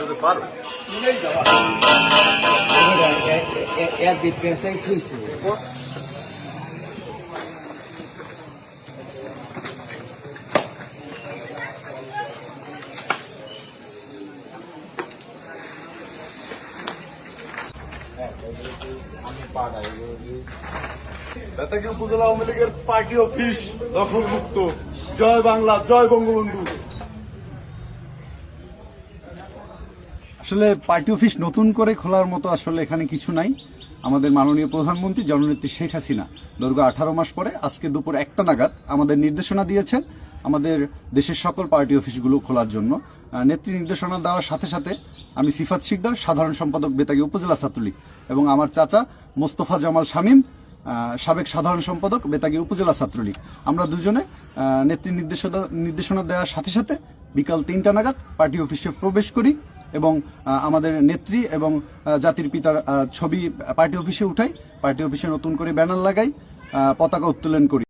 যদি পারো। বেতাগী উপজেলা আওয়ামী লীগের পার্টি অফিস দখলমুক্ত। জয় বাংলা, জয় বঙ্গবন্ধু। আসলে পার্টি অফিস নতুন করে খোলার মতো আসলে এখানে কিছু নাই। আমাদের মাননীয় প্রধানমন্ত্রী জননেত্রী শেখ হাসিনা দীর্ঘ 18 মাস পরে আজকে দুপুর 1টা নাগাদ আমাদের নির্দেশনা দিয়েছেন আমাদের দেশের সকল পার্টি অফিসগুলো খোলার জন্য। নেত্রী নির্দেশনা দেওয়ার সাথে সাথে আমি সিফাত শিকদার, সাধারণ সম্পাদক বেতাগী উপজেলা ছাত্রলীগ, এবং আমার চাচা মোস্তফা জামাল শামীম, সাবেক সাধারণ সম্পাদক বেতাগী উপজেলা ছাত্রলীগ, আমরা দুজনে নেত্রী নির্দেশনা দেওয়ার সাথে সাথে বিকাল 3টা নাগাদ পার্টি অফিসে প্রবেশ করি এবং আমাদের নেত্রী এবং জাতির পিতার ছবি পার্টি অফিসে উঠাই, পার্টি অফিসে নতুন করে ব্যানার লাগাই, পতাকা উত্তোলন করি।